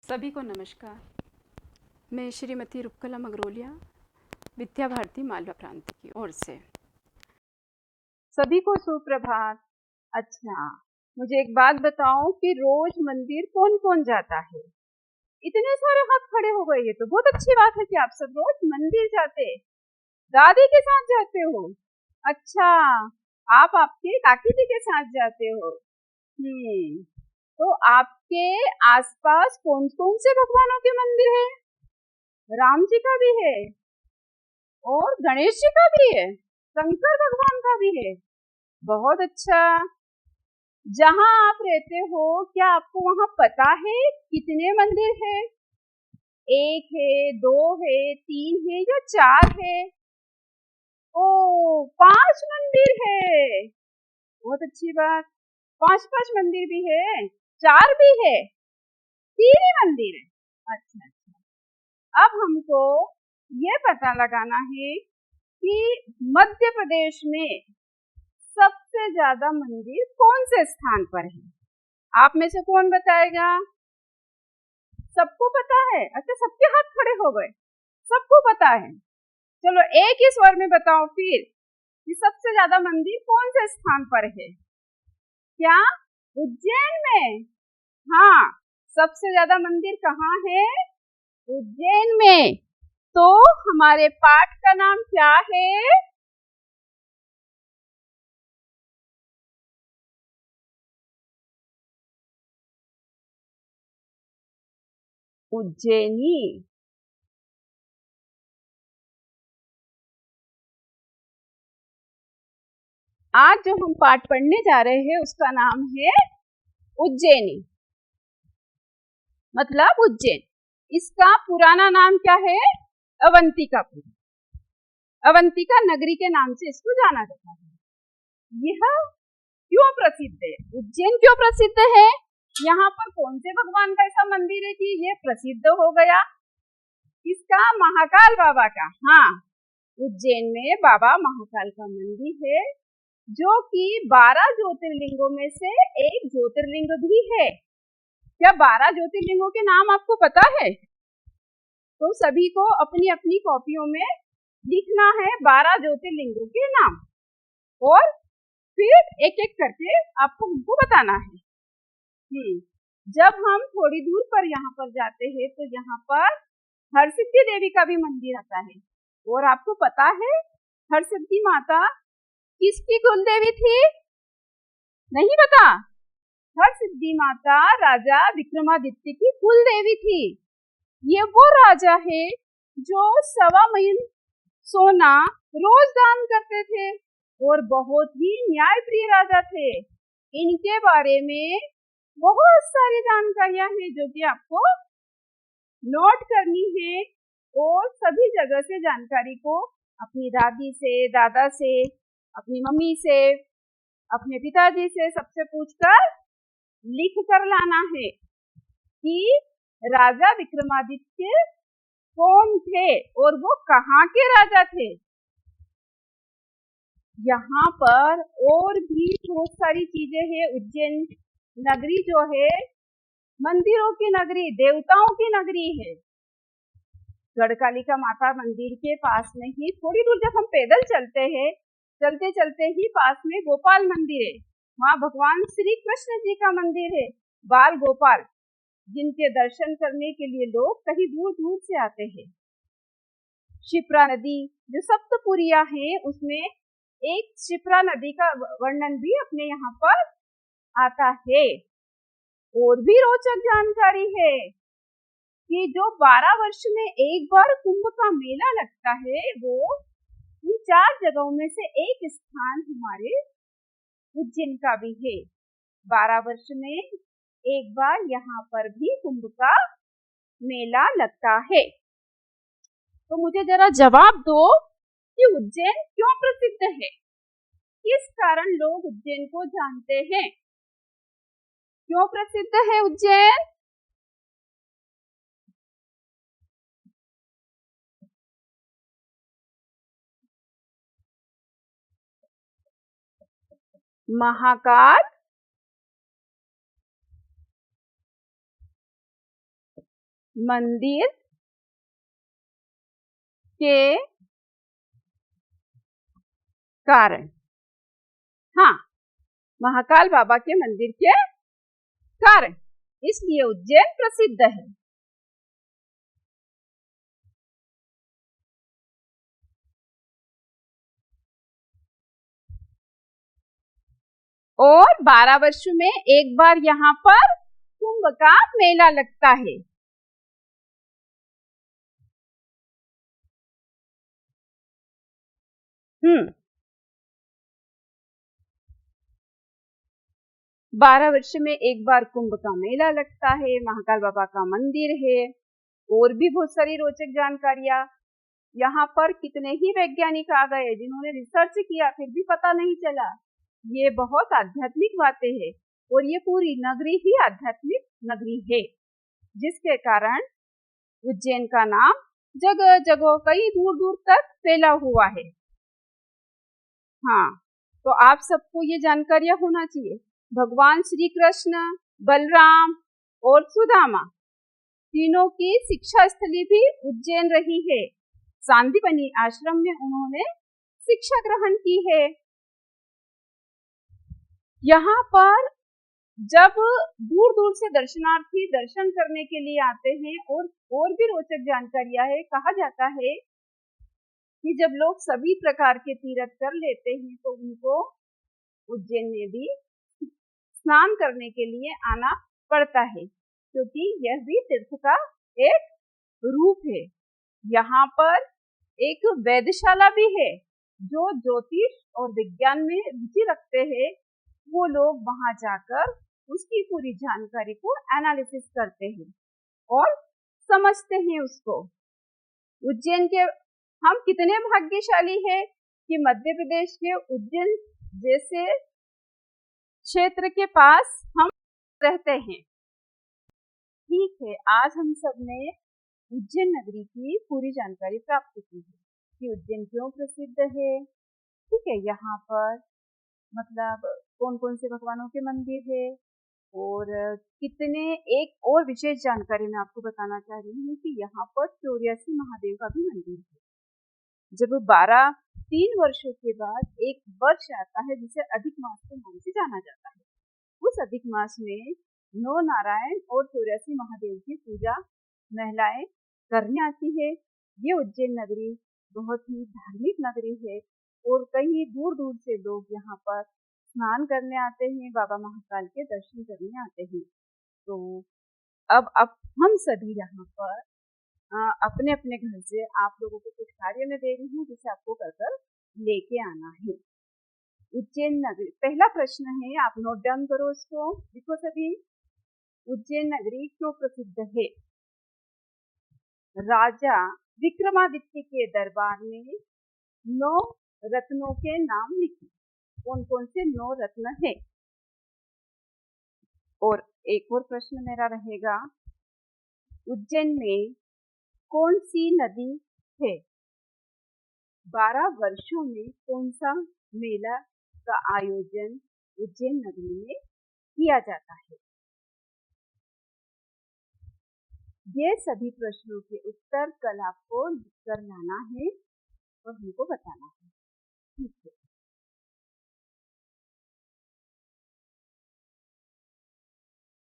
सभी को नमस्कार। मैं श्रीमती रुपकला मगरोलिया विद्या भारती मालवा प्रांत की ओर से सभी को सुप्रभात। अच्छा, मुझे एक बात बताओ कि रोज मंदिर कौन कौन जाता है? इतने सारे हाथ खड़े हो गए, ये तो बहुत अच्छी बात है कि आप सब रोज मंदिर जाते। दादी के साथ जाते हो? अच्छा, आप आपके काकी जी के साथ जाते हो। तो आपके आसपास कौन कौन से भगवानों के मंदिर है? राम जी का भी है और गणेश जी का भी है, शंकर भगवान का भी है। बहुत अच्छा। जहाँ आप रहते हो क्या आपको वहाँ पता है कितने मंदिर है? एक है, दो है, तीन है या चार है? ओ, 5 मंदिर है। बहुत अच्छी बात। 5 मंदिर भी है, 4 भी है, 3 ही मंदिर है। अच्छा अच्छा। अब हमको ये पता लगाना है कि मध्य प्रदेश में सबसे ज्यादा मंदिर कौन से स्थान पर है? आप में से कौन बताएगा? सबको पता है? अच्छा, सबके हाथ खड़े हो गए, सबको पता है। चलो एक ही स्वर में बताओ फिर कि सबसे ज्यादा मंदिर कौन से स्थान पर है? क्या उज्जैन में? हाँ, सबसे ज्यादा मंदिर कहाँ है? उज्जैन में। तो हमारे पाठ का नाम क्या है? उज्जैनी। आज जो हम पाठ पढ़ने जा रहे हैं उसका नाम है उज्जैनी, मतलब उज्जैन। इसका पुराना नाम क्या है? अवंतिकापुर। अवंतिका नगरी के नाम से इसको जाना जाता है। यह क्यों प्रसिद्ध है? उज्जैन क्यों प्रसिद्ध है? यहाँ पर कौन से भगवान का ऐसा मंदिर है कि ये प्रसिद्ध हो गया? इसका महाकाल बाबा का। हाँ, उज्जैन में बाबा महाकाल का मंदिर है जो कि 12 ज्योतिर्लिंगों में से एक ज्योतिर्लिंग भी है। क्या 12 ज्योतिर्लिंगों के नाम आपको पता है? तो सभी को अपनी अपनी कॉपियों में लिखना है 12 ज्योतिर्लिंगों के नाम और फिर एक एक करके आपको उनको बताना है। जब हम थोड़ी दूर पर यहाँ पर जाते हैं तो यहाँ पर हरसिद्धि देवी का भी मंदिर आता है। और आपको पता है हरसिद्धि माता किसकी कुल देवी थी? नहीं पता? हरसिद्धि माता राजा विक्रमादित्य की कुल देवी थी। ये वो राजा है जो 1.25 सोना रोज दान करते थे और बहुत ही न्यायप्रिय राजा थे। इनके बारे में बहुत सारी जानकारियां हैं जो कि आपको नोट करनी है और सभी जगह से जानकारी को अपनी दादी से, दादा से, अपनी मम्मी से, अपने पिताजी से सबसे पूछकर लिख कर लाना है कि राजा विक्रमादित्य कौन थे और वो कहाँ के राजा थे। यहाँ पर और भी बहुत सारी चीजें हैं। उज्जैन नगरी जो है मंदिरों की नगरी, देवताओं की नगरी है। गढ़कालिका माता मंदिर के पास में ही थोड़ी दूर जब हम पैदल चलते हैं, चलते चलते ही पास में गोपाल मंदिर है। वहाँ भगवान श्री कृष्ण जी का मंदिर है, बाल गोपाल, जिनके दर्शन करने के लिए लोग कहीं दूर दूर से आते हैं। शिप्रा नदी जो सप्तपुरिया है उसमें एक शिप्रा नदी का वर्णन भी अपने यहाँ पर आता है। और भी रोचक जानकारी है कि जो 12 वर्ष में एक बार कुंभ का मेला लगता है वो इन 4 जगहों में से एक स्थान हमारे उज्जैन का भी है। 12 वर्ष में एक बार यहाँ पर भी कुंभ का मेला लगता है। तो मुझे जरा जवाब दो कि उज्जैन क्यों प्रसिद्ध है? किस कारण लोग उज्जैन को जानते हैं? क्यों प्रसिद्ध है उज्जैन? महाकाल मंदिर के कारण। हाँ, महाकाल बाबा के मंदिर के कारण, इसलिए उज्जैन प्रसिद्ध है। और 12 वर्षों में एक बार यहाँ पर कुंभ का मेला लगता है। 12 वर्ष में एक बार कुंभ का मेला लगता है, महाकाल बाबा का मंदिर है, और भी बहुत सारी रोचक जानकारियां। यहाँ पर कितने ही वैज्ञानिक आ गए जिन्होंने रिसर्च किया, फिर भी पता नहीं चला। ये बहुत आध्यात्मिक बातें हैं, और ये पूरी नगरी ही आध्यात्मिक नगरी है, जिसके कारण उज्जैन का नाम जगह जगह कई दूर दूर तक फैला हुआ है। हाँ, तो आप सबको ये जानकारियां होना चाहिए। भगवान श्री कृष्ण, बलराम और सुदामा तीनों की शिक्षा स्थली भी उज्जैन रही है। सांदीपनी आश्रम में उन्होंने शिक्षा ग्रहण की है। यहाँ पर जब दूर दूर से दर्शनार्थी दर्शन करने के लिए आते हैं, और भी रोचक जानकारियां है। कहा जाता है कि जब लोग सभी प्रकार के तीर्थ कर लेते हैं तो उनको उज्जैन में भी स्नान करने के लिए आना पड़ता है, क्योंकि यह भी तीर्थ का एक रूप है। यहाँ पर एक वेधशाला भी है। जो ज्योतिष और विज्ञान में रुचि रखते हैं, वो लोग वहां जाकर उसकी पूरी जानकारी को एनालिसिस करते हैं और समझते हैं उसको। उज्जैन के हम कितने भाग्यशाली हैं कि मध्य प्रदेश के उज्जैन जैसे क्षेत्र के पास हम रहते हैं। ठीक है, आज हम सब ने उज्जैन नगरी की पूरी जानकारी प्राप्त की है कि उज्जैन क्यों प्रसिद्ध है। ठीक है, यहाँ पर मतलब कौन कौन से भगवानों के मंदिर है, और कितने, एक और विशेष जानकारी मैं आपको बताना चाह रही हूँ कि यहाँ पर 84 महादेव का भी मंदिर है। जब 3 वर्षों के बाद एक वर्ष आता है जिसे अधिक मास के नाम से जाना जाता है, उस अधिक मास में 9 नारायण और 84 महादेव की पूजा महिलाएं करने आती है। ये उज्जैन नगरी बहुत ही धार्मिक नगरी है, और कई दूर दूर से लोग यहाँ पर स्नान करने आते हैं, बाबा महाकाल के दर्शन करने आते हैं। तो अब हम सभी यहाँ पर अपने अपने घर से आप लोगों को कुछ कार्य में दे रही हूँ, जिसे आपको कर लेके आना है। उज्जैन नगरी, पहला प्रश्न है, आप नोट डाउन करो उसको, देखो सभी। उज्जैन नगरी क्यों प्रसिद्ध है? राजा विक्रमादित्य के दरबार में 9 रत्नों के नाम लिखे। कौन कौन से 9 रत्न है? और एक और प्रश्न मेरा रहेगा, उज्जैन में कौन सी नदी है? 12 वर्षों में कौन सा मेला का आयोजन उज्जैन नगरी में किया जाता है? ये सभी प्रश्नों के उत्तर कल आपको लिखकर लाना है और हमको बताना है। ठीक है।